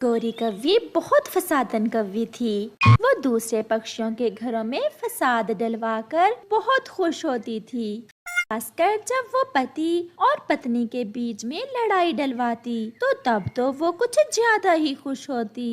गौरी कव्वी बहुत फसादन कव्वी थी। वो दूसरे पक्षियों के घरों में फसाद डलवाकर बहुत खुश होती थी, खासकर जब वो पति और पत्नी के बीच में लड़ाई डलवाती तो तब तो वो कुछ ज्यादा ही खुश होती।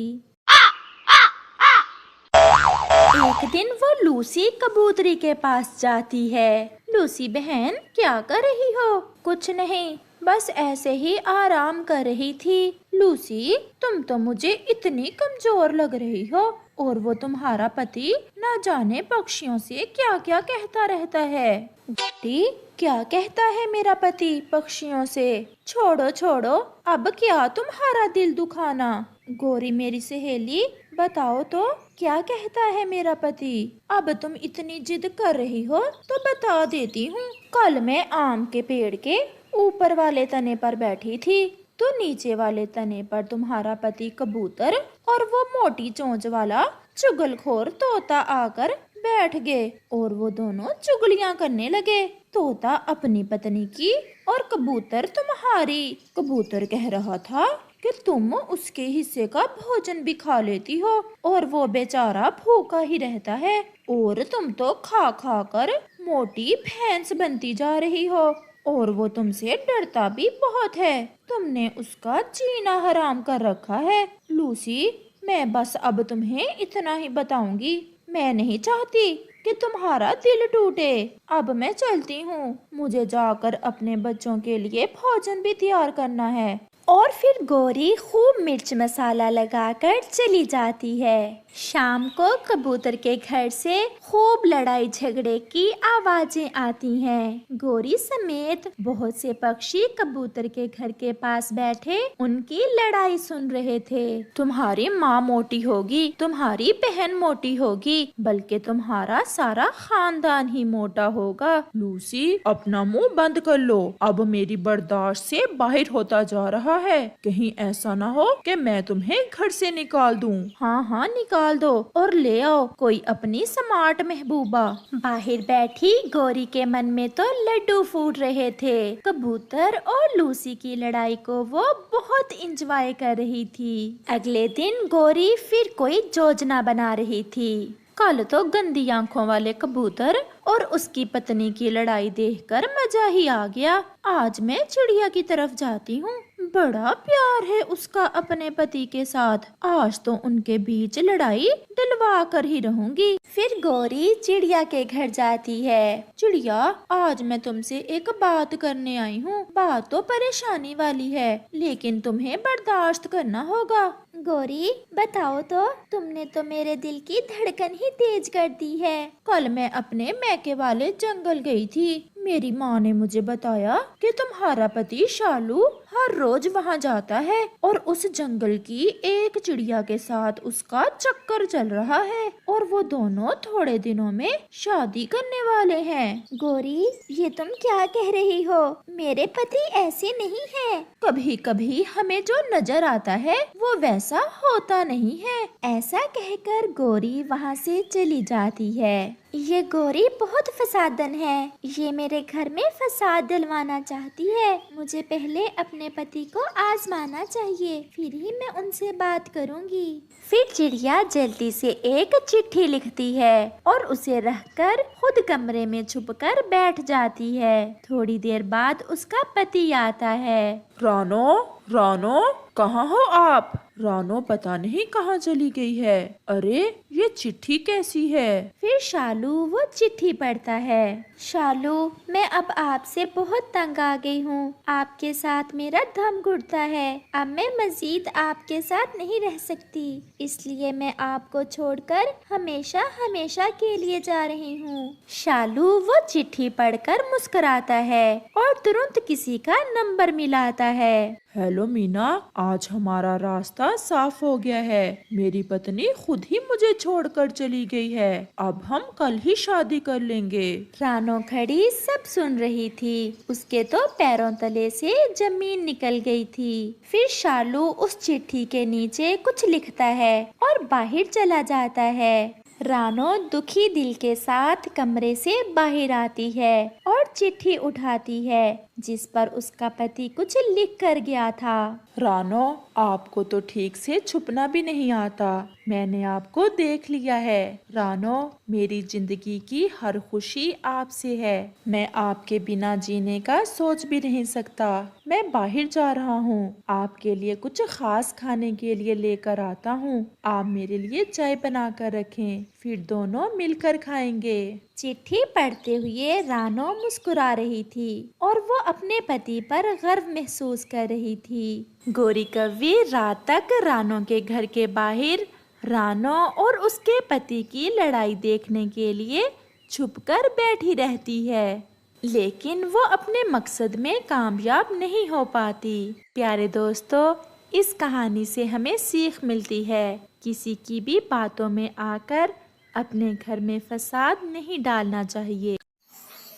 एक दिन वो लूसी कबूतरी के पास जाती है। लूसी बहन, क्या कर रही हो? कुछ नहीं, बस ऐसे ही आराम कर रही थी। लूसी, तुम तो मुझे इतनी कमजोर लग रही हो, और वो तुम्हारा पति न जाने पक्षियों से क्या क्या कहता रहता है। गोरी, क्या कहता है मेरा पति पक्षियों से? छोड़ो छोड़ो, अब क्या तुम्हारा दिल दुखाना। गोरी मेरी सहेली, बताओ तो क्या कहता है मेरा पति? अब तुम इतनी जिद कर रही हो तो बता देती हूँ। कल मैं आम के पेड़ के ऊपर वाले तने पर बैठी थी तो नीचे वाले तने पर तुम्हारा पति कबूतर और वो मोटी चोंच वाला चुगलखोर तोता आकर बैठ गए और वो दोनों चुगलियां करने लगे। तोता अपनी पत्नी की और कबूतर तुम्हारी। कबूतर कह रहा था कि तुम उसके हिस्से का भोजन भी खा लेती हो और वो बेचारा भूखा ही रहता है, और तुम तो खा खा कर मोटी भैंस बनती जा रही हो, और वो तुमसे डरता भी बहुत है। तुमने उसका जीना हराम कर रखा है। लूसी, मैं बस अब तुम्हें इतना ही बताऊंगी। मैं नहीं चाहती कि तुम्हारा दिल टूटे। अब मैं चलती हूँ, मुझे जाकर अपने बच्चों के लिए भोजन भी तैयार करना है। और फिर गौरी खूब मिर्च मसाला लगाकर चली जाती है। शाम को कबूतर के घर से खूब लड़ाई झगड़े की आवाजें आती हैं। गौरी समेत बहुत से पक्षी कबूतर के घर के पास बैठे उनकी लड़ाई सुन रहे थे। तुम्हारी माँ मोटी होगी, तुम्हारी बहन मोटी होगी, बल्कि तुम्हारा सारा खानदान ही मोटा होगा। लूसी, अपना मुंह बंद कर लो, अब मेरी बर्दाश्त से बाहर होता जा रहा है। कहीं ऐसा ना हो कि मैं तुम्हें घर से निकाल दूं। हाँ हाँ, निकाल दो और ले आओ कोई अपनी स्मार्ट महबूबा। बाहर बैठी गौरी के मन में तो लड्डू फूट रहे थे। कबूतर और लूसी की लड़ाई को वो बहुत इंजॉय कर रही थी। अगले दिन गौरी फिर कोई योजना बना रही थी। कल तो गंदी आंखों वाले कबूतर और उसकी पत्नी की लड़ाई देखकर मजा ही आ गया। आज मैं चिड़िया की तरफ जाती हूँ। बड़ा प्यार है उसका अपने पति के साथ। आज तो उनके बीच लड़ाई दिलवा कर ही रहूंगी। फिर गौरी चिड़िया के घर जाती है। चिड़िया, आज मैं तुमसे एक बात करने आई हूँ। बात तो परेशानी वाली है, लेकिन तुम्हें बर्दाश्त करना होगा। गौरी, बताओ तो। तुमने तो मेरे दिल की धड़कन ही तेज कर दी है। कल मैं अपने मैके वाले जंगल गई थी। मेरी माँ ने मुझे बताया कि तुम्हारा पति शालू हर रोज वहाँ जाता है और उस जंगल की एक चिड़िया के साथ उसका चक्कर चल रहा है, और वो दोनों थोड़े दिनों में शादी करने वाले हैं। गौरी, ये तुम क्या कह रही हो? मेरे पति ऐसे नहीं है। कभी कभी हमें जो नजर आता है वो वैसा होता नहीं है। ऐसा कहकर गौरी वहाँ से चली जाती है। ये गौरी बहुत फसादन है। ये मेरे घर में फसाद डलवाना चाहती है। मुझे पहले अपने पति को आजमाना चाहिए, फिर ही मैं उनसे बात करूंगी। फिर चिड़िया जल्दी से एक चिट्ठी लिखती है और उसे रखकर खुद कमरे में छुपकर बैठ जाती है। थोड़ी देर बाद उसका पति आता है। रानो, रानो, कहाँ हो आप? रानो पता नहीं कहाँ चली गई है। अरे, ये चिट्ठी कैसी है? फिर शालू वो चिट्ठी पढ़ता है। शालू, मैं अब आपसे बहुत तंग आ गई हूँ। आपके साथ मेरा दम घुटता है। अब मैं मजीद आपके साथ नहीं रह सकती, इसलिए मैं आपको छोड़कर हमेशा हमेशा के लिए जा रही हूँ। शालू वो चिट्ठी पढ़कर मुस्कुराता है और तुरंत किसी का नंबर मिलाता है। हेलो मीना, आज हमारा रास्ता साफ हो गया है। मेरी पत्नी खुद ही मुझे छोड़कर चली गई है। अब हम कल ही शादी कर लेंगे। रानो खड़ी सब सुन रही थी। उसके तो पैरों तले से जमीन निकल गई थी। फिर शालू उस चिट्ठी के नीचे कुछ लिखता है और बाहर चला जाता है। रानो दुखी दिल के साथ कमरे से बाहर आती है और चिट्ठी उठाती है जिस पर उसका पति कुछ लिख कर गया था। रानो, आपको तो ठीक से छुपना भी नहीं आता। मैंने आपको देख लिया है। रानो, मेरी जिंदगी की हर खुशी आपसे है। मैं आपके बिना जीने का सोच भी नहीं सकता। मैं बाहर जा रहा हूँ। आपके लिए कुछ खास खाने के लिए लेकर आता हूँ। आप मेरे लिए चाय बना कर रखें, फिर दोनों मिलकर खाएंगे। चिट्ठी पढ़ते हुए रानो मुस्कुरा रही थी और वो अपने पति पर गर्व महसूस कर रही थी। गोरी कव्वी रात तक रानो के घर के बाहर रानो और उसके पति की लड़ाई देखने के लिए छुपकर बैठी रहती है, लेकिन वो अपने मकसद में कामयाब नहीं हो पाती। प्यारे दोस्तों, इस कहानी से हमें सीख मिलती है, किसी की भी बातों में आकर अपने घर में फसाद नहीं डालना चाहिए।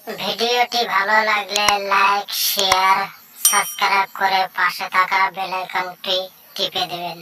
ভিডিওটি ভালো লাগলে লাইক, শেয়ার, সাবস্ক্রাইব করে পাশে থাকা বেল আইকনটি টিপে দেবেন।